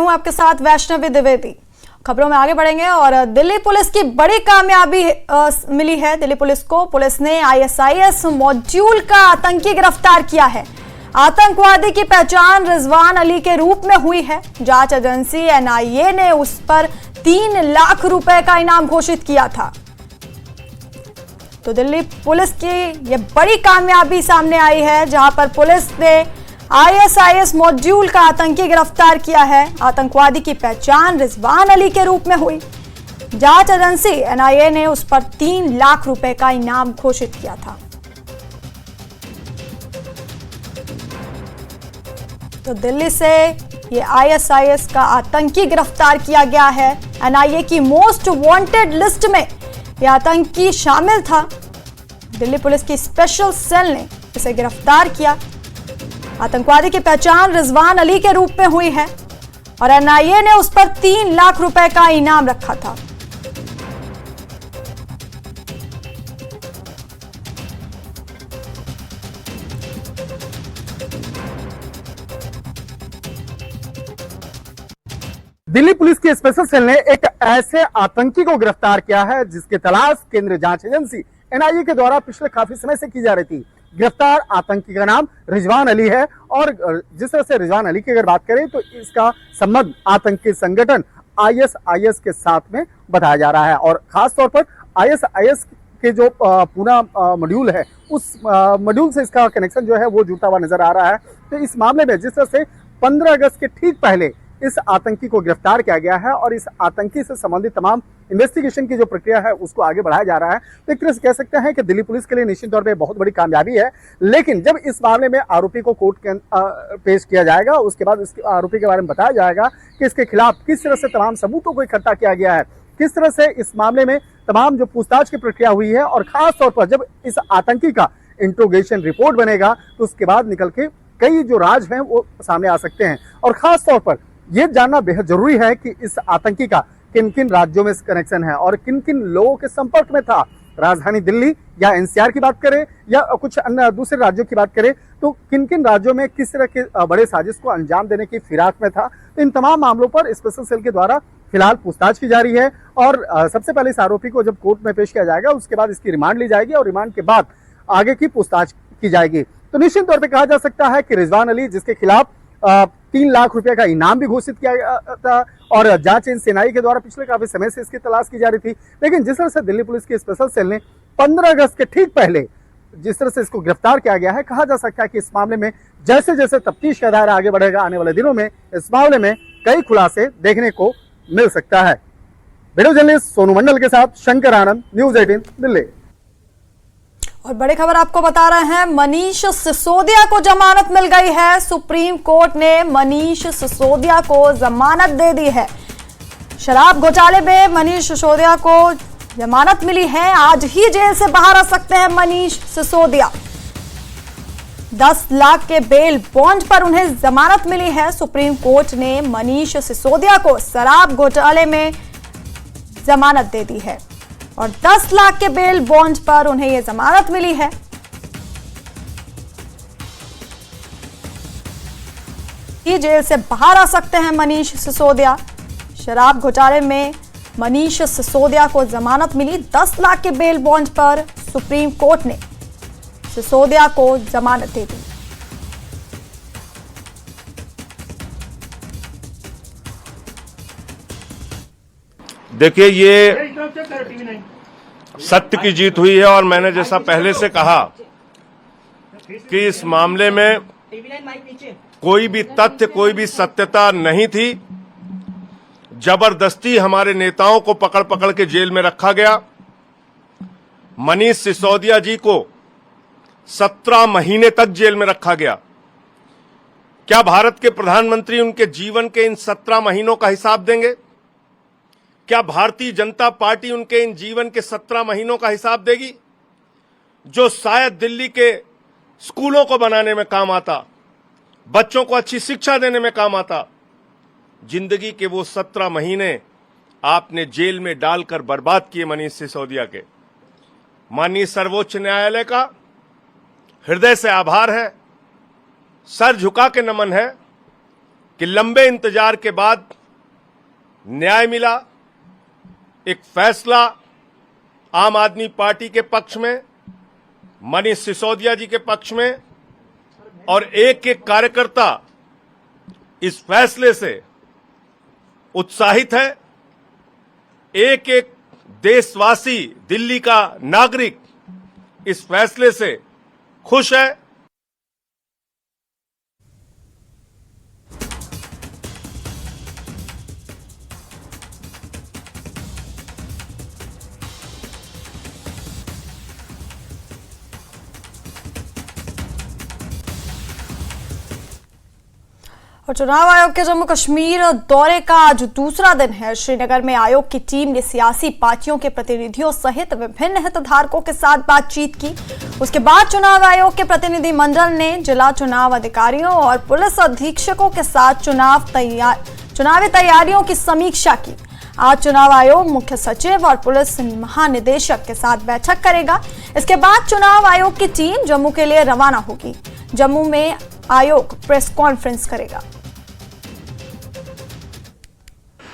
हूं आपके साथ वैष्णवी द्विवेदी। खबरों में आगे बढ़ेंगे और दिल्ली पुलिस की बड़ी कामयाबी मिली है। दिल्ली पुलिस को पुलिस ने आईएसआईएस मॉड्यूल का आतंकी गिरफ्तार किया है। आतंकवादी की पहचान रिजवान अली के रूप में हुई है। जांच एजेंसी एनआईए ने उस पर 3 लाख रुपए का इनाम घोषित किया था। तो दिल्ली पुलिस की यह बड़ी कामयाबी सामने आई है, जहां पर पुलिस ने आईएसआईएस मॉड्यूल का आतंकी गिरफ्तार किया है। आतंकवादी की पहचान रिजवान अली के रूप में हुई। जांच एजेंसी एनआईए ने उस पर 3 लाख रुपए का इनाम घोषित किया था। तो दिल्ली से ये आईएसआईएस का आतंकी गिरफ्तार किया गया है। एनआईए की मोस्ट वांटेड लिस्ट में यह आतंकी शामिल था। दिल्ली पुलिस की स्पेशल सेल ने इसे गिरफ्तार किया। आतंकवादी की पहचान रिजवान अली के रूप में हुई है और एनआईए ने उस पर 3 लाख रुपए का इनाम रखा था। दिल्ली पुलिस की स्पेशल सेल ने एक ऐसे आतंकी को गिरफ्तार किया है जिसकी तलाश केंद्रीय जांच एजेंसी एनआईए के द्वारा पिछले काफी समय से की जा रही थी। गिरफ्तार आतंकी का नाम रिजवान अली है और जिस तरह से रिजवान अली की अगर बात करें तो इसका संबंध आतंकी संगठन आईएसआईएस के साथ में बताया जा रहा है और खासतौर पर आईएसआईएस के जो पूरा मॉड्यूल है उस मॉड्यूल से इसका कनेक्शन जो है वो जुड़ता हुआ नजर आ रहा है। तो इस मामले में जिस तरह से 15 अगस्त के ठीक पहले इस आतंकी को गिरफ्तार किया गया है और इस आतंकी से संबंधित तमाम इन्वेस्टिगेशन की जो प्रक्रिया है उसको आगे बढ़ाया जा रहा है। तो एक तरह से कह सकते हैं कि दिल्ली पुलिस के लिए निश्चित तौर पे बहुत बड़ी कामयाबी है। लेकिन जब इस मामले में आरोपी को कोर्ट के पेश किया जाएगा, उसके बाद इस आरोपी के बारे में बताया जाएगा कि इसके खिलाफ किस तरह से तमाम सबूतों को इकट्ठा किया गया है, किस तरह से इस मामले में तमाम जो पूछताछ की प्रक्रिया हुई है और खासतौर पर जब इस आतंकी का इंट्रोगेशन रिपोर्ट बनेगा तो उसके बाद निकल के कई जो राज हैं वो सामने आ सकते हैं। और खासतौर पर यह जानना बेहद जरूरी है कि इस आतंकी का किन किन राज्यों में कनेक्शन है और किन किन लोगों के संपर्क में था। राजधानी दिल्ली या एनसीआर की बात करें या कुछ अन्य दूसरे राज्यों की बात करें तो किन किन राज्यों में किस तरह के बड़े साजिश को अंजाम देने की फिराक में था। तो इन तमाम मामलों पर स्पेशल सेल के द्वारा फिलहाल पूछताछ की जा रही है और सबसे पहले इस आरोपी को जब कोर्ट में पेश किया जाएगा उसके बाद इसकी रिमांड ली जाएगी और रिमांड के बाद आगे की पूछताछ की जाएगी। तो निश्चित तौर पर कहा जा सकता है कि रिजवान अली, जिसके खिलाफ 3 लाख रुपए का इनाम भी घोषित किया गया था और जांच एजेंसी के द्वारा पिछले काफी समय से इसकी तलाश की जा रही थी, लेकिन जिस तरह से दिल्ली पुलिस की स्पेशल सेल ने 15 अगस्त के ठीक पहले जिस तरह से इसको गिरफ्तार किया गया है, कहा जा सकता है कि इस मामले में जैसे जैसे तफ्तीश का दायरा आगे बढ़ेगा आने वाले दिनों में इस मामले में कई खुलासे देखने को मिल सकता है। वीडियो जर्नलिस्ट सोनू मंडल के साथ शंकर आनंद, न्यूज 18 दिल्ली। और बड़ी खबर आपको बता रहे हैं, मनीष सिसोदिया को जमानत मिल गई है। सुप्रीम कोर्ट ने मनीष सिसोदिया को जमानत दे दी है। शराब घोटाले में मनीष सिसोदिया को जमानत मिली है। आज ही जेल से बाहर आ सकते हैं मनीष सिसोदिया। 10 लाख के बेल बॉन्ड पर उन्हें जमानत मिली है। सुप्रीम कोर्ट ने मनीष सिसोदिया को शराब घोटाले में जमानत दे दी है और 10 लाख के बेल बॉन्ड पर उन्हें यह जमानत मिली है। ये जेल से बाहर आ सकते हैं मनीष सिसोदिया। शराब घोटाले में मनीष सिसोदिया को जमानत मिली। 10 लाख के बेल बॉन्ड पर सुप्रीम कोर्ट ने सिसोदिया को जमानत दे दी। देखिए, ये सत्य की जीत हुई है और मैंने जैसा पहले से कहा कि इस मामले में कोई भी तथ्य, कोई भी सत्यता नहीं थी। जबरदस्ती हमारे नेताओं को पकड़ पकड़ के जेल में रखा गया। मनीष सिसोदिया जी को 17 महीने तक जेल में रखा गया। क्या भारत के प्रधानमंत्री उनके जीवन के इन 17 महीनों का हिसाब देंगे? क्या भारतीय जनता पार्टी उनके इन जीवन के 17 महीनों का हिसाब देगी, जो शायद दिल्ली के स्कूलों को बनाने में काम आता, बच्चों को अच्छी शिक्षा देने में काम आता? जिंदगी के वो 17 महीने आपने जेल में डालकर बर्बाद किए मनीष सिसोदिया के। माननीय सर्वोच्च न्यायालय का हृदय से आभार है, सर झुका के नमन है कि लंबे इंतजार के बाद न्याय मिला, एक फैसला आम आदमी पार्टी के पक्ष में, मनीष सिसोदिया जी के पक्ष में, और एक एक कार्यकर्ता इस फैसले से उत्साहित है। एक एक देशवासी, दिल्ली का नागरिक इस फैसले से खुश है। और चुनाव आयोग के जम्मू कश्मीर दौरे का आज दूसरा दिन है। श्रीनगर में आयोग की टीम ने सियासी पार्टियों के प्रतिनिधियों सहित विभिन्न हितधारकों के साथ बातचीत की। उसके बाद चुनाव आयोग के प्रतिनिधि मंडल ने जिला चुनाव अधिकारियों और पुलिस अधीक्षकों के साथ चुनावी तैयारियों की समीक्षा की। आज चुनाव आयोग मुख्य सचिव और पुलिस महानिदेशक के साथ बैठक करेगा। इसके बाद चुनाव आयोग की टीम जम्मू के लिए रवाना होगी। जम्मू में आयोग प्रेस कॉन्फ्रेंस करेगा।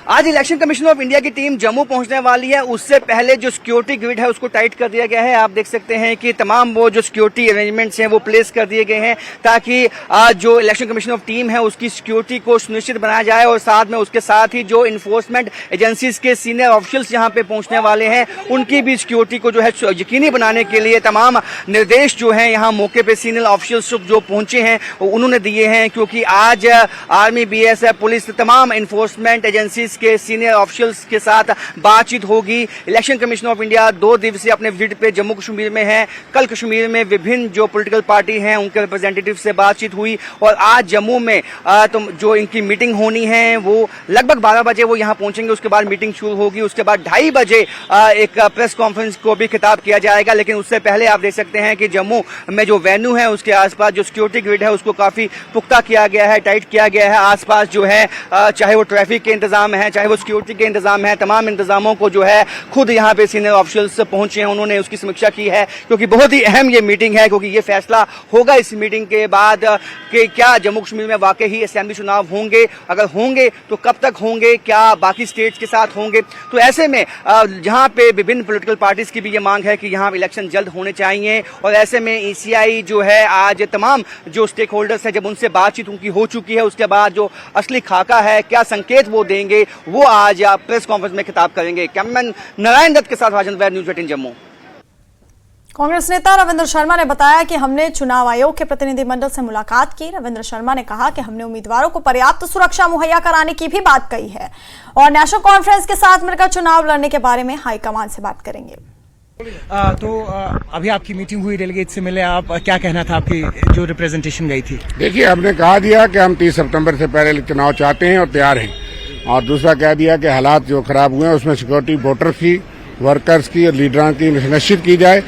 आज इलेक्शन कमीशन ऑफ इंडिया की टीम जम्मू पहुंचने वाली है। उससे पहले जो सिक्योरिटी ग्रिड है उसको टाइट कर दिया गया है। आप देख सकते हैं कि तमाम वो जो सिक्योरिटी अरेंजमेंट्स हैं वो प्लेस कर दिए गए हैं ताकि आज जो इलेक्शन कमीशन ऑफ टीम है उसकी सिक्योरिटी को सुनिश्चित बनाया जाए। और साथ में उसके साथ ही जो इन्फोर्समेंट एजेंसीज के सीनियर ऑफिशियल्स यहाँ पे पहुंचने वाले हैं उनकी भी सिक्योरिटी को जो है यकीनी बनाने के लिए तमाम निर्देश जो है यहाँ मौके पे सीनियर ऑफिशियल्स जो पहुंचे हैं उन्होंने दिए हैं। क्योंकि आज आर्मी, BSF, पुलिस, तमाम इन्फोर्समेंट एजेंसीज के सीनियर ऑफिशियल्स के साथ बातचीत होगी। इलेक्शन कमीशन ऑफ इंडिया 2 दिवसीय अपने विजिट पे जम्मू कश्मीर में है। कल कश्मीर में विभिन्न जो पॉलिटिकल पार्टी हैं उनके रिप्रेजेंटेटिव से बातचीत हुई और आज जम्मू में तो जो इनकी मीटिंग होनी है वो लगभग 12 बजे वो यहाँ पहुंचेंगे। उसके बाद मीटिंग शुरू होगी। उसके बाद 2:30 बजे एक प्रेस कॉन्फ्रेंस को भी खिताब किया जाएगा। लेकिन उससे पहले आप देख सकते हैं कि जम्मू में जो वेन्यू है उसके आसपास जो सिक्योरिटी ग्रिड है उसको काफी पुख्ता किया गया है, टाइट किया गया है। आसपास जो है चाहे वो ट्रैफिक के इंतजाम है, चाहे वो सिक्योरिटी के इंतजाम है, तमाम इंतजामों को जो है खुद यहाँ पे सीनियर ऑफिशियल्स पहुंचे हैं, उन्होंने उसकी समीक्षा की है। क्योंकि बहुत ही अहम ये मीटिंग है क्योंकि ये फैसला होगा इस मीटिंग के बाद कि क्या जम्मू कश्मीर में वाकई ही असेंबली चुनाव होंगे, अगर होंगे तो कब तक होंगे, क्या बाकी स्टेट्स के साथ होंगे। तो ऐसे में जहाँ पे विभिन्न पॉलिटिकल पार्टीज की भी ये मांग है कि यहाँ इलेक्शन जल्द होने चाहिए। और ऐसे में ECI जो है आज तमाम जो स्टेक होल्डर्स है जब उनसे बातचीत उनकी हो चुकी है उसके बाद जो असली खाका है, क्या संकेत वो देंगे, वो आज प्रेस कॉन्फ्रेंस में खिताब करेंगे। कैमरामैन नारायण दत्त के साथ राजन वैद, न्यूज़ 18 जम्मू। कांग्रेस नेता रविंद्र शर्मा ने बताया कि हमने चुनाव आयोग के प्रतिनिधिमंडल से मुलाकात की। रविंद्र शर्मा ने कहा कि हमने उम्मीदवारों को पर्याप्त सुरक्षा मुहैया कराने की भी बात कही है और नेशनल कॉन्फ्रेंस के साथ मिलकर चुनाव लड़ने के बारे में हाईकमान से बात करेंगे। अभी आपकी मीटिंग हुई, डेलीगेट से मिले, आप क्या कहना था, आपकी जो रिप्रेजेंटेशन गई थी? देखिए, हमने कहा दिया कि हम 30 सितंबर से पहले चुनाव चाहते हैं और तैयार हैं। और दूसरा कह दिया कि हालात जो खराब हुए हैं उसमें सिक्योरिटी वोटर्स की, वर्कर्स की और लीडरों की निश्चित की जाए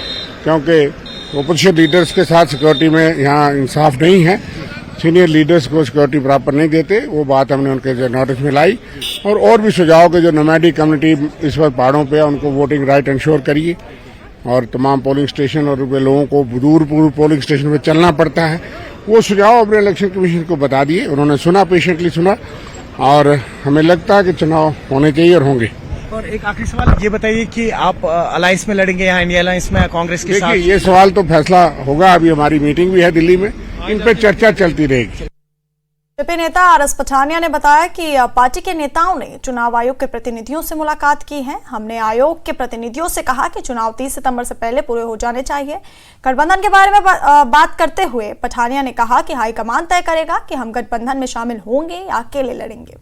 क्योंकि ओपोजिशन लीडर्स के साथ सिक्योरिटी में यहाँ इंसाफ नहीं है। सीनियर लीडर्स को सिक्योरिटी प्रॉपर नहीं देते, वो बात हमने उनके नोटिस में लाई। और भी सुझाव के जो नोमैडिक कम्युनिटी इस वक्त पहाड़ों पे है उनको वोटिंग राइट इंश्योर करिए और तमाम पोलिंग स्टेशन और लोगों को दूर पोलिंग स्टेशन पे चलना पड़ता है, वो सुझाव अपने इलेक्शन कमीशन को बता दिए। उन्होंने सुना, पेशेंटली सुना और हमें लगता है कि चुनाव होने चाहिए और होंगे। और एक आखिरी सवाल ये बताइए कि आप अलायंस में लड़ेंगे यहाँ इंडिया अलायंस में कांग्रेस के साथ? देखिए, ये सवाल तो फैसला होगा। अभी हमारी मीटिंग भी है दिल्ली में, इन पे चर्चा चलती रहेगी। बीजेपी नेता RS पठानिया ने बताया कि पार्टी के नेताओं ने चुनाव आयोग के प्रतिनिधियों से मुलाकात की है। हमने आयोग के प्रतिनिधियों से कहा कि चुनाव 30 सितंबर से पहले पूरे हो जाने चाहिए। गठबंधन के बारे में बात करते हुए पठानिया ने कहा कि हाईकमान तय करेगा कि हम गठबंधन में शामिल होंगे या अकेले लड़ेंगे।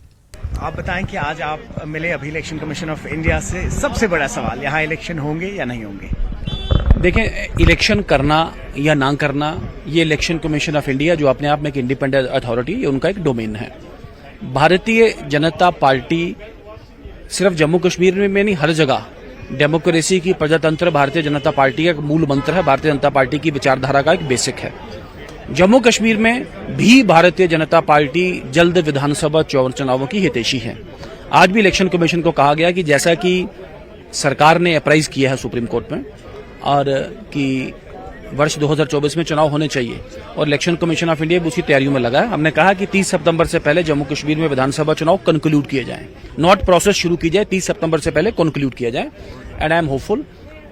आप बताएं कि आज आप मिले अभी इलेक्शन कमीशन ऑफ इंडिया से, सबसे बड़ा सवाल यहाँ इलेक्शन होंगे या नहीं होंगे? देखें, इलेक्शन करना या ना करना ये इलेक्शन कमीशन ऑफ इंडिया जो अपने आप में एक इंडिपेंडेंट अथॉरिटी, ये उनका एक डोमेन है। भारतीय जनता पार्टी सिर्फ जम्मू कश्मीर में नहीं, हर जगह डेमोक्रेसी की, प्रजातंत्र भारतीय जनता पार्टी का एक मूल मंत्र है, भारतीय जनता पार्टी की विचारधारा का एक बेसिक है। जम्मू कश्मीर में भी भारतीय जनता पार्टी जल्द विधानसभा चुनावों की हितैषी है। आज भी इलेक्शन कमीशन को कहा गया कि जैसा कि सरकार ने अप्राइज किया है सुप्रीम कोर्ट में और कि वर्ष 2024 में चुनाव होने चाहिए और इलेक्शन कमीशन ऑफ इंडिया भी उसी तैयारियों में लगा है। हमने कहा कि 30 सितंबर से पहले जम्मू कश्मीर में विधानसभा चुनाव कंक्लूड किए जाएं, नॉट प्रोसेस शुरू की जाए, 30 सितंबर से पहले कंक्लूड किया जाए। And I am hopeful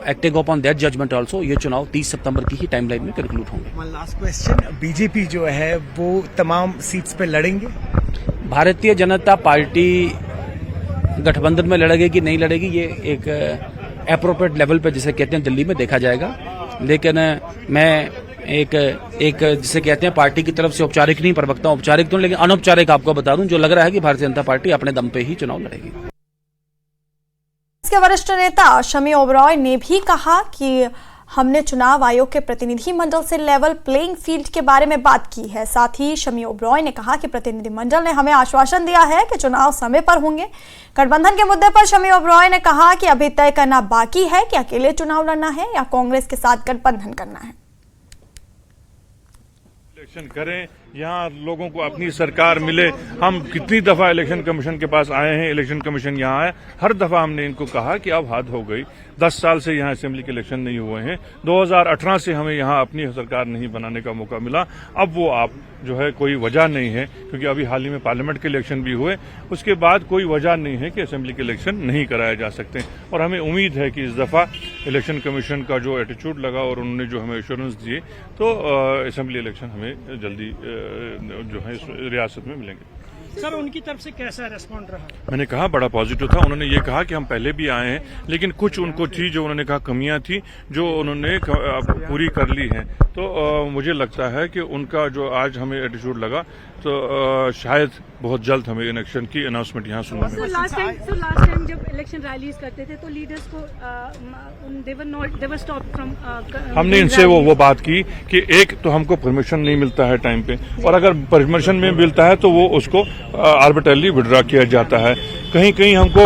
acting upon that judgement also, ये चुनाव 30 सितंबर की ही टाइमलाइन में कंक्लूड होंगे। वन लास्ट क्वेश्चन, बीजेपी जो है वो तमाम सीट्स पे लड़ेंगे? भारतीय जनता पार्टी गठबंधन में लड़ेगी कि नहीं लड़ेगी, ये एक एप्रोप्रिएट लेवल पे जिसे कहते हैं दिल्ली में देखा जाएगा। लेकिन मैं एक जिसे कहते हैं पार्टी की तरफ से औपचारिक नहीं, प्रवक्ता औपचारिक तो, लेकिन अनौपचारिक आपको बता दूं, जो लग रहा है कि भारतीय जनता पार्टी अपने दम पे ही चुनाव लड़ेगी। इसके वरिष्ठ नेता शमी ओबरॉय ने भी कहा कि हमने चुनाव आयोग के प्रतिनिधि मंडल से लेवल प्लेइंग फील्ड के बारे में बात की है। साथ ही शमी ओबरॉय ने कहा कि प्रतिनिधि मंडल ने हमें आश्वासन दिया है कि चुनाव समय पर होंगे। गठबंधन के मुद्दे पर शमी ओबरॉय ने कहा कि अभी तय करना बाकी है कि अकेले चुनाव लड़ना है या कांग्रेस के साथ गठबंधन करना है। इलेक्शन करें, यहाँ लोगों को अपनी सरकार मिले। हम कितनी दफा इलेक्शन कमीशन के पास आए हैं, इलेक्शन कमीशन यहाँ आए, हर दफा हमने इनको कहा कि अब हद हो गई। 10 साल से यहाँ असेंबली के इलेक्शन नहीं हुए हैं, 2018 से हमें यहाँ अपनी सरकार नहीं बनाने का मौका मिला। अब वो आप जो है कोई वजह नहीं है, क्योंकि अभी हाल ही में पार्लियामेंट के इलेक्शन भी हुए, उसके बाद कोई वजह नहीं है कि असेंबली के इलेक्शन नहीं कराए जा सकते। और हमें उम्मीद है कि इस दफा इलेक्शन कमीशन का जो एटीट्यूड लगा और उन्होंने जो हमें एश्योरेंस दिए, तो असेंबली इलेक्शन हमें जल्दी जो है रियासत में मिलेंगे। सर, उनकी तरफ से कैसा रेस्पॉन्ड रहा? मैंने कहा बड़ा पॉजिटिव था। उन्होंने ये कहा कि हम पहले भी आए हैं, लेकिन कुछ उनको थी जो उन्होंने कहा कमियां थी, जो उन्होंने पूरी कर ली हैं। तो मुझे लगता है कि उनका जो आज हमें एटीट्यूड लगा, तो शायद बहुत जल्द हमें इलेक्शन की अनाउंसमेंट यहाँ सुनने में। लास्ट टाइम जब इलेक्शन रैलीज करते थे तो लीडर्स को they were stopped from हमने इनसे वो बात की कि एक तो हमको परमिशन नहीं मिलता है टाइम पे, और अगर परमिशन में मिलता है तो वो उसको आर्बिट्रली विड्रॉ किया जाता है। कहीं कहीं हमको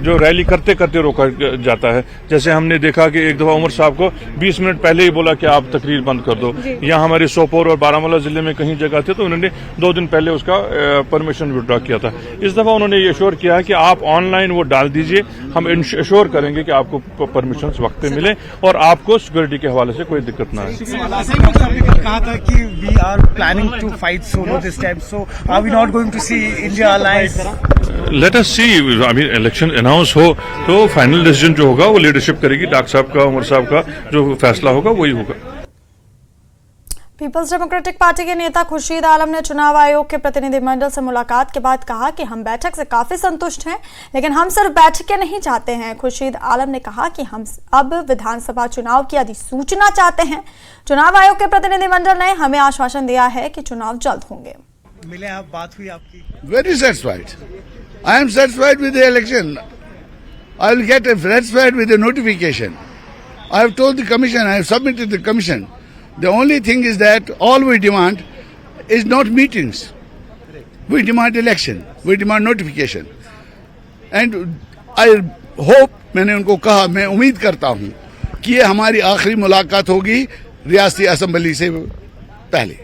जो रैली करते करते रोका जाता है। जैसे हमने देखा कि एक दफा उमर साहब को 20 मिनट पहले ही बोला कि आप तकरीर बंद कर दो। यहाँ हमारे सोपोर और बारामूला जिले में कहीं जगह थे तो उन्होंने 2 दिन पहले उसका परमिशन विड्रॉ किया था। इस दफा उन्होंने ये एश्योर किया है कि आप ऑनलाइन वो डाल दीजिए, हम एश्योर करेंगे कि आपको परमिशन वक्त पे मिले और आपको सिक्योरिटी के हवाले से कोई दिक्कत ना आए। कहा था कि we are planning to fight solo this time, so are we not going to see India alliance? Let us see, अभी इलेक्शन अनाउंस हो तो फाइनल डिसीजन जो होगा वो लीडरशिप करेगी। डॉक्टर साहब का, उमर साहब का जो फैसला होगा वही होगा। पीपल्स डेमोक्रेटिक पार्टी के नेता खुर्शीद आलम ने चुनाव आयोग के प्रतिनिधिमंडल से मुलाकात के बाद कहा कि हम बैठक से काफी संतुष्ट हैं, लेकिन हम सिर्फ बैठकें नहीं चाहते हैं। खुर्शीद आलम ने कहा कि हम अब विधानसभा चुनाव की अधिसूचना चाहते हैं। चुनाव आयोग के प्रतिनिधिमंडल ने हमें आश्वासन दिया है कि चुनाव जल्द होंगे। मिले आप, बात हुई आपकी? Very satisfied. I am satisfied with the election. I will get satisfied with the notification. I have told the commission, I have submitted the commission. The only thing is that all we demand is not meetings. We demand election. We demand notification. And I hope, मैंने उनको कहा, मैं उम्मीद करता हूँ कि ये हमारी आखिरी मुलाकात होगी रियासती असेंबली से पहले।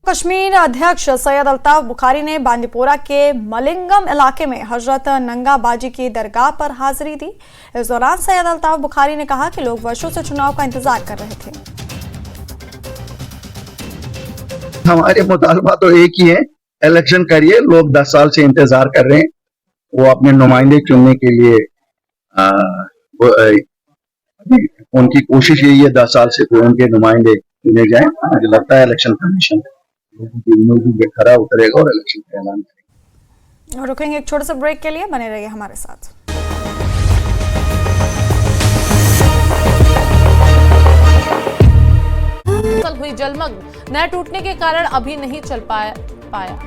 कश्मीर अध्यक्ष सैयद अल्ताफ बुखारी ने बांदीपोरा के मलिंगम इलाके में हजरत नंगा बाजी की दरगाह पर हाजिरी दी। इस दौरान सैयद अल्ताफ बुखारी ने कहा कि लोग वर्षों से चुनाव का इंतजार कर रहे थे। हमारे मुतालबा तो एक ही है, इलेक्शन करिए। लोग 10 साल से इंतजार कर रहे हैं, वो अपने नुमाइंदे चुनने के लिए उनकी कोशिश यही है 10 साल से कोई उनके नुमाइंदे चुने जाएं। मुझे लगता है इलेक्शन कमीशन लोगों की उम्मीदों पे खरा उतरेगा और इलेक्शन का ऐलान करेगा। रुकेंगे एक छोटे से ब्रेक के लिए, बने रहिए हमारे साथ। कल हुई जलमग्न, नहर टूटने के कारण अभी नहीं चल पाया।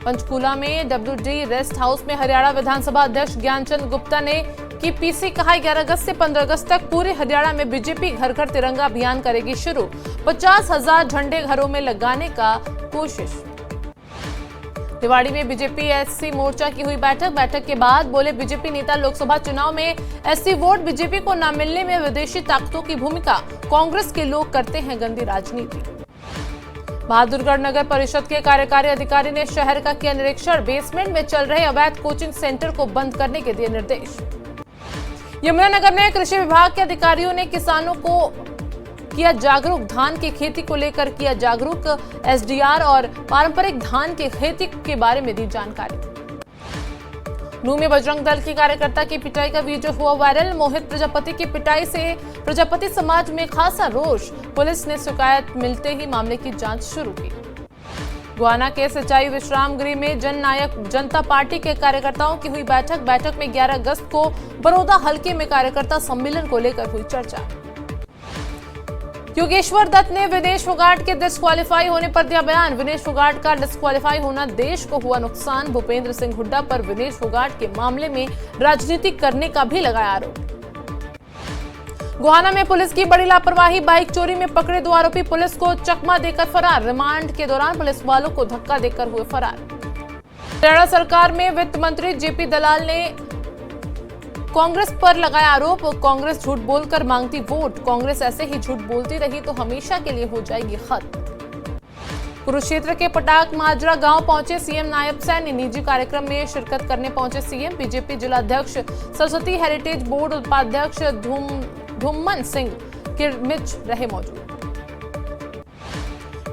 पंचकूला में WD रेस्ट हाउस में हरियाणा विधानसभा अध्यक्ष ज्ञानचंद गुप्ता ने की पीसी कहा 11 अगस्त से 15 अगस्त तक पूरे हरियाणा में बीजेपी घर घर तिरंगा अभियान करेगी शुरू। 50,000 झंडे घरों में लगाने का कोशिश। रेवाड़ी में बीजेपी एससी मोर्चा की हुई बैठक के बाद बोले बीजेपी नेता लोकसभा चुनाव में एससी वोट बीजेपी को न मिलने में विदेशी ताकतों की भूमिका, कांग्रेस के लोग करते हैं गंदी राजनीति। बहादुरगढ़ नगर परिषद के कार्यकारी अधिकारी ने शहर का किया निरीक्षण, बेसमेंट में चल रहे अवैध कोचिंग सेंटर को बंद करने के दिए निर्देश। यमुनानगर में कृषि विभाग के अधिकारियों ने किसानों को किया जागरूक। धान की खेती को लेकर किया जागरूक। एसडीआर और पारंपरिक धान की खेती के बारे में दी जानकारी। नूह में बजरंग दल के कार्यकर्ता की पिटाई का वीडियो हुआ वायरल। मोहित प्रजापति की पिटाई से प्रजापति समाज में खासा रोष। पुलिस ने शिकायत मिलते ही मामले की जांच शुरू की। गोहाना के सिंचाई विश्राम गृह में जननायक जनता पार्टी के कार्यकर्ताओं की हुई बैठक में 11 अगस्त को बड़ौदा हलके में कार्यकर्ता सम्मेलन को लेकर हुई चर्चा। योगेश्वर दत्त ने विनेश फोगाट के डिस्क्वालीफाई होने पर दिया बयान। विनेश फोगाट का डिस्क्वालीफाई होना देश को हुआ नुकसान। भूपेंद्र सिंह हुड्डा पर विनेश फोगाट के मामले में राजनीति करने का भी लगाया आरोप। गोहाना में पुलिस की बड़ी लापरवाही। बाइक चोरी में पकड़े 2 आरोपी पुलिस को चकमा देकर फरार। रिमांड के दौरान पुलिस वालों को धक्का देकर हुए फरार। हरियाणा सरकार में वित्त मंत्री जेपी दलाल ने कांग्रेस पर लगाया आरोप। कांग्रेस झूठ बोलकर मांगती वोट। कांग्रेस ऐसे ही झूठ बोलती रही तो हमेशा के लिए हो जाएगी खत्म। कुरुक्षेत्र के पटाक माजरा गांव पहुंचे सीएम नायब सैनी। निजी कार्यक्रम में शिरकत करने पहुंचे सीएम। बीजेपी जिलाध्यक्ष सरस्वती हेरिटेज बोर्ड उपाध्यक्ष धुम्मन सिंह किरमिच रहे मौजूद।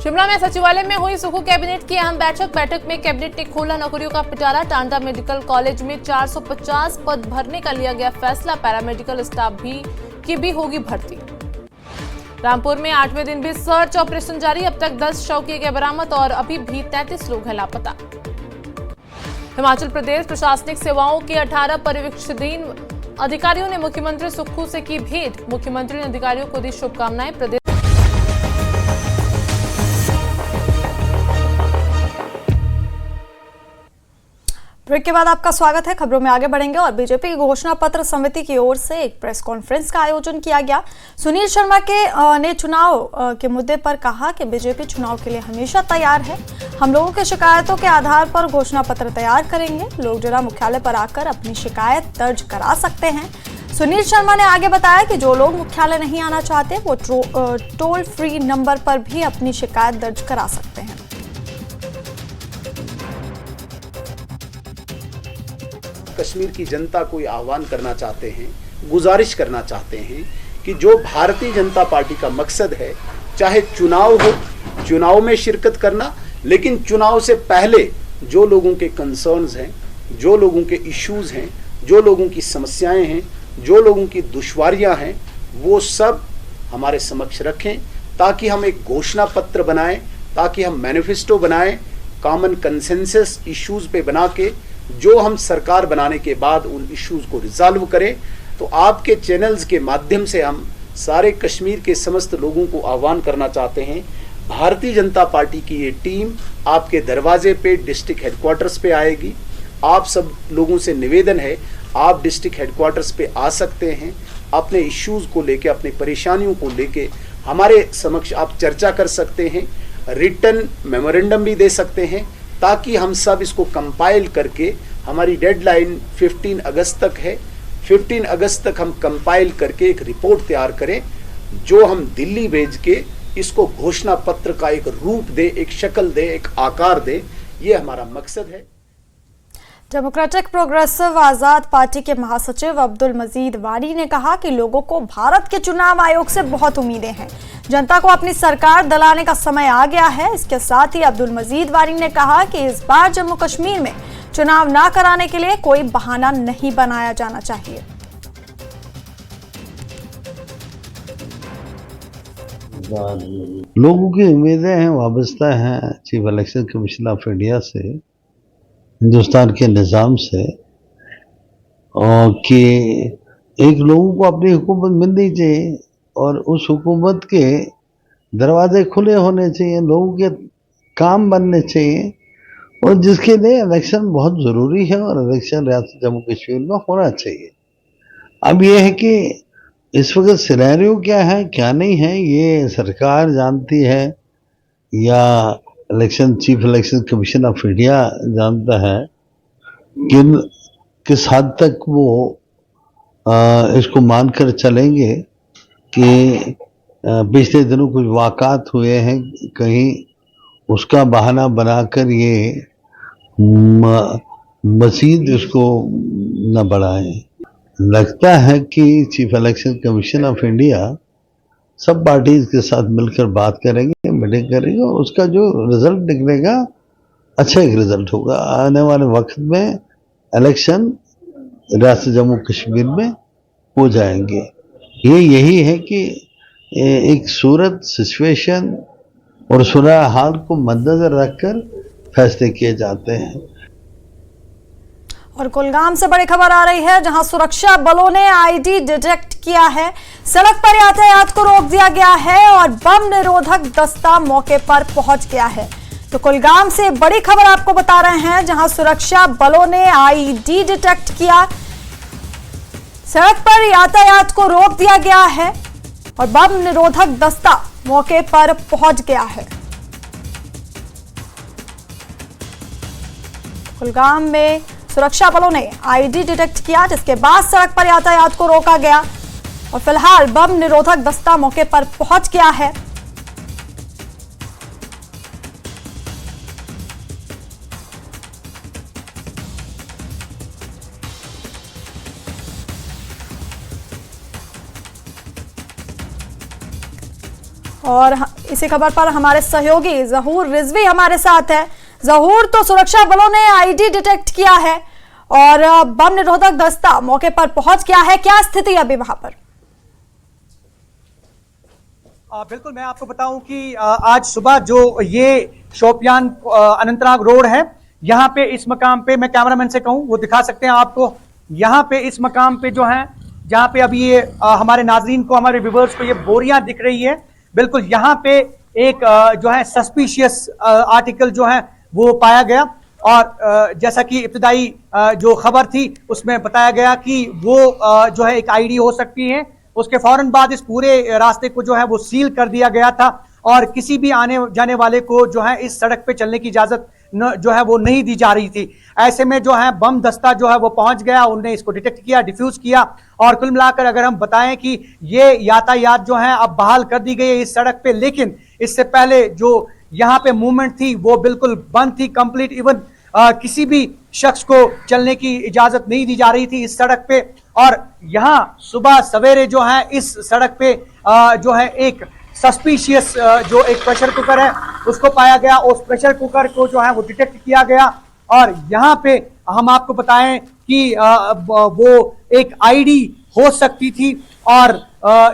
शिमला में सचिवालय में हुई सुखू कैबिनेट की अहम बैठक में कैबिनेट ने खोला नौकरियों का पिटारा। टांडा मेडिकल कॉलेज में 450 पद भरने का लिया गया फैसला। पैरामेडिकल स्टाफ की भी होगी भर्ती। रामपुर में 8वें दिन भी सर्च ऑपरेशन जारी। अब तक 10 शव किए गए बरामद और अभी भी 33 लोग हैं लापता। हिमाचल प्रदेश प्रशासनिक सेवाओं के 18 पर्यवेक्षाधीन अधिकारियों ने मुख्यमंत्री सुक्खू से की भेंट। मुख्यमंत्री ने अधिकारियों को दी शुभकामनाएं। प्रदेश ब्रेक के बाद आपका स्वागत है। खबरों में आगे बढ़ेंगे और बीजेपी की घोषणा पत्र समिति की ओर से एक प्रेस कॉन्फ्रेंस का आयोजन किया गया। सुनील शर्मा ने चुनाव के मुद्दे पर कहा कि बीजेपी चुनाव के लिए हमेशा तैयार है। हम लोगों की शिकायतों के आधार पर घोषणा पत्र तैयार करेंगे। लोग जिला मुख्यालय पर आकर अपनी शिकायत दर्ज करा सकते हैं। सुनील शर्मा ने आगे बताया कि जो लोग मुख्यालय नहीं आना चाहते वो टोल फ्री नंबर पर भी अपनी शिकायत दर्ज करा सकते हैं। कश्मीर की जनता को आह्वान करना चाहते हैं, गुजारिश करना चाहते हैं कि जो भारतीय जनता पार्टी का मकसद है, चाहे चुनाव हो, चुनाव में शिरकत करना, लेकिन चुनाव से पहले जो लोगों के कंसर्न्स हैं, जो लोगों के इश्यूज हैं, जो लोगों की समस्याएं हैं, जो लोगों की दुश्वारियां हैं, वो सब हमारे समक्ष रखें ताकि हम एक घोषणा पत्र बनाएं, ताकि हम मैनिफेस्टो बनाएं, कॉमन कंसेंसस इश्यूज पे बना के जो हम सरकार बनाने के बाद उन इश्यूज को रिजॉल्व करें। तो आपके चैनल्स के माध्यम से हम सारे कश्मीर के समस्त लोगों को आह्वान करना चाहते हैं, भारतीय जनता पार्टी की ये टीम आपके दरवाजे पे डिस्ट्रिक्ट हेडक्वार्टर्स पे आएगी। आप सब लोगों से निवेदन है, आप डिस्ट्रिक्ट हेडक्वार्टर्स पे आ सकते हैं, अपने इश्यूज को लेके, अपनी परेशानियों को लेके हमारे समक्ष आप चर्चा कर सकते हैं, रिटन मेमोरेंडम भी दे सकते हैं, ताकि हम सब इसको कंपाइल करके, हमारी डेडलाइन 15 अगस्त तक है, 15 अगस्त तक हम कंपाइल करके एक रिपोर्ट तैयार करें जो हम दिल्ली भेज के इसको घोषणा पत्र का एक रूप दे, एक शक्ल दे, एक आकार दे। ये हमारा मकसद है। डेमोक्रेटिक प्रोग्रेसिव आजाद पार्टी के महासचिव अब्दुल मजीद वानी ने कहा कि लोगों को भारत के चुनाव आयोग से बहुत उम्मीदें हैं। जनता को अपनी सरकार दिलाने का समय आ गया है। इसके साथ ही अब्दुल मजीद वानी ने कहा कि इस बार जम्मू कश्मीर में चुनाव ना कराने के लिए कोई बहाना नहीं बनाया जाना चाहिए। लोगों की उम्मीदें हैं, वाबस्ता हैं chief election commission of India से, हिंदुस्तान के निज़ाम से, और कि एक लोगों को अपनी हुकूमत मिलनी चाहिए और उस हुकूमत के दरवाजे खुले होने चाहिए, लोगों के काम बनने चाहिए, और जिसके लिए इलेक्शन बहुत ज़रूरी है और इलेक्शन रियासत जम्मू कश्मीर में होना चाहिए। अब ये है कि इस वक्त सिनेरियो क्या है क्या नहीं है ये सरकार जानती है या chief election commission of India जानता है कि किस हद तक वो इसको मानकर चलेंगे कि पिछले दिनों कुछ वाक़ात हुए हैं, कहीं उसका बहाना बनाकर ये मज़ीद इसको न बढ़ाएं। लगता है कि chief election commission of India सब पार्टीज के साथ मिलकर बात करेंगे, मीटिंग करेंगे और उसका जो रिजल्ट निकलेगा अच्छा एक रिजल्ट होगा। आने वाले वक्त में इलेक्शन रियासत जम्मू कश्मीर में हो जाएंगे। ये यही है कि एक सूरत सिचुएशन और सूरत हाल को मद्देनजर रखकर फैसले किए जाते हैं। और कुलगाम से बड़ी खबर आ रही है, जहां सुरक्षा बलों ने आईडी डिटेक्ट किया है, सड़क पर यातायात को रोक दिया गया है और बम निरोधक दस्ता मौके पर पहुंच गया है। तो कुलगाम से बड़ी खबर आपको बता रहे हैं, जहां सुरक्षा बलों ने आईडी डिटेक्ट किया, सड़क पर यातायात को रोक दिया गया है और बम निरोधक दस्ता मौके पर पहुंच गया है। कुलगाम में सुरक्षा बलों ने आईडी डिटेक्ट किया, जिसके बाद सड़क पर यातायात को रोका गया और फिलहाल बम निरोधक दस्ता मौके पर पहुंच गया है। और इसी खबर पर हमारे सहयोगी जहूर रिजवी हमारे साथ है। जहूर, तो सुरक्षा बलों ने आईडी डिटेक्ट किया है और बम निरोधक दस्ता मौके पर पहुंच गया है, क्या स्थिति है अभी वहां पर? बिल्कुल, मैं आपको बताऊं कि आज सुबह जो ये शोपियान अनंतनाग रोड है, यहाँ पे इस मकाम पे मैं कैमरामैन से कहूं वो दिखा सकते हैं आपको। यहाँ पे इस मकाम पे जो है, जहाँ पे अभी ये हमारे नाजरीन को, हमारे व्यूअर्स को ये बोरियां दिख रही है, बिल्कुल यहाँ पे एक जो है सस्पिशियस आर्टिकल जो है वो पाया गया और जैसा कि इब्तिदाई जो खबर थी उसमें बताया गया कि वो जो है एक आईडी हो सकती है। उसके फौरन बाद इस पूरे रास्ते को जो है वो सील कर दिया गया था और किसी भी आने जाने वाले को जो है इस सड़क पे चलने की इजाजत जो है वो नहीं दी जा रही थी। ऐसे में जो है बम दस्ता जो है वो पहुंच गया, उन्होंने इसको डिटेक्ट किया, डिफ्यूज किया और कुल मिलाकर अगर हम बताएं कि ये यातायात जो है अब बहाल कर दी गई है इस सड़क पे, लेकिन इससे पहले जो यहाँ पे मूवमेंट थी वो बिल्कुल बंद थी कंप्लीट। इवन किसी भी शख्स को चलने की इजाजत नहीं दी जा रही थी इस सड़क पे। और यहाँ सुबह सवेरे जो है इस सड़क पे जो है एक सस्पिशियस जो एक प्रेशर कुकर है उसको पाया गया। उस प्रेशर कुकर को जो है वो डिटेक्ट किया गया और यहाँ पे हम आपको बताएं कि वो एक आईडी हो सकती थी और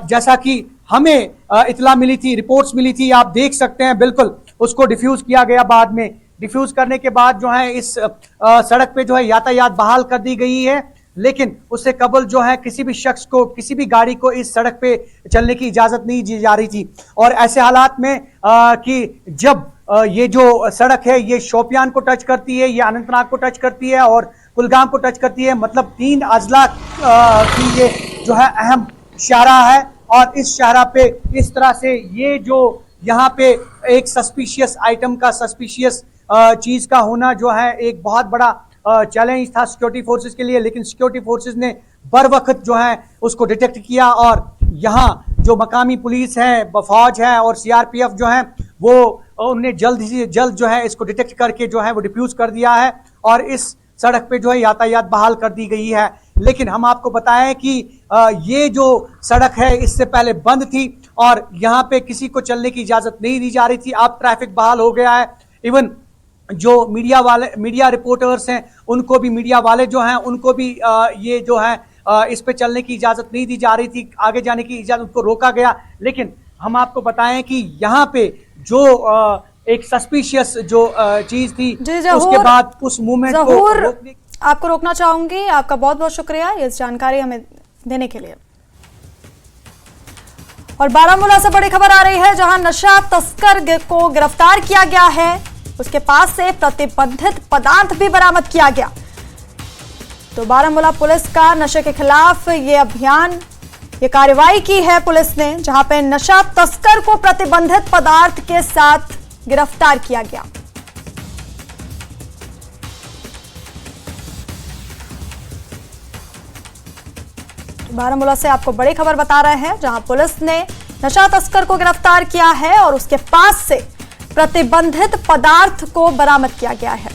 जैसा कि हमें इतला मिली थी, रिपोर्ट्स मिली थी, आप देख सकते हैं, बिल्कुल उसको डिफ्यूज किया गया। बाद में डिफ्यूज करने के बाद जो है इस सड़क पे जो है यातायात बहाल कर दी गई है, लेकिन उससे कबल जो है किसी भी शख्स को, किसी भी गाड़ी को इस सड़क पे चलने की इजाजत नहीं दी जा रही थी। और ऐसे हालात में कि जब ये जो सड़क है ये शोपियान को टच करती है, ये अनंतनाग को टच करती है और कुलगाम को टच करती है, मतलब 3 अजला की ये जो है अहम शाहरा है और इस शाहरा पे इस तरह से ये जो यहाँ पे एक सस्पिशियस आइटम का, सस्पिशियस चीज का होना जो है एक बहुत बड़ा चैलेंज था सिक्योरिटी फोर्सेस के लिए। लेकिन सिक्योरिटी फोर्सेस ने बर वक्त जो है उसको डिटेक्ट किया और यहाँ जो मकामी पुलिस है, फौज है और सीआरपीएफ जो है वो उन्हें जल्द से जल्द जो है इसको डिटेक्ट करके जो है वो डिफ्यूज कर दिया है और इस सड़क पे जो है यातायात बहाल कर दी गई है। लेकिन हम आपको बताएं कि ये जो सड़क है इससे पहले बंद थी और यहाँ पे किसी को चलने की इजाजत नहीं दी जा रही थी। अब ट्रैफिक बहाल हो गया है। इवन जो मीडिया रिपोर्टर्स हैं उनको भी, मीडिया वाले जो हैं उनको भी ये जो है इस पे चलने की इजाजत नहीं दी जा रही थी, आगे जाने की इजाजत, उनको रोका गया। लेकिन हम आपको बताएं कि यहाँ पे जो एक सस्पिशियस जो चीज थी उसके बाद उस मूवमेंट को आपको रोकना चाहूंगी। आपका बहुत बहुत शुक्रिया इस जानकारी हमें देने के लिए। और बारामूला से बड़ी खबर आ रही है, जहां नशा तस्कर को गिरफ्तार किया गया है, उसके पास से प्रतिबंधित पदार्थ भी बरामद किया गया। तो बारामूला पुलिस का नशे के खिलाफ ये अभियान, ये कार्रवाई की है पुलिस ने, जहां पे नशा तस्कर को प्रतिबंधित पदार्थ के साथ गिरफ्तार किया गया। बारामूला से आपको बड़ी खबर बता रहे हैं, जहां पुलिस ने नशा तस्कर को गिरफ्तार किया है और उसके पास से प्रतिबंधित पदार्थ को बरामद किया गया है।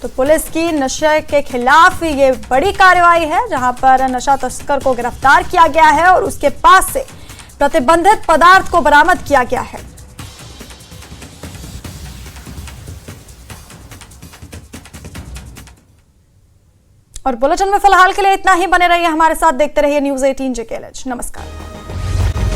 तो पुलिस की नशे के खिलाफ ये बड़ी कार्रवाई है, जहां पर नशा तस्कर को गिरफ्तार किया गया है और उसके पास से प्रतिबंधित पदार्थ को बरामद किया गया है। और बुलेटिन में फिलहाल के लिए इतना ही। बने रहिए हमारे साथ, देखते रहिए न्यूज़ 18 JKLH। नमस्कार।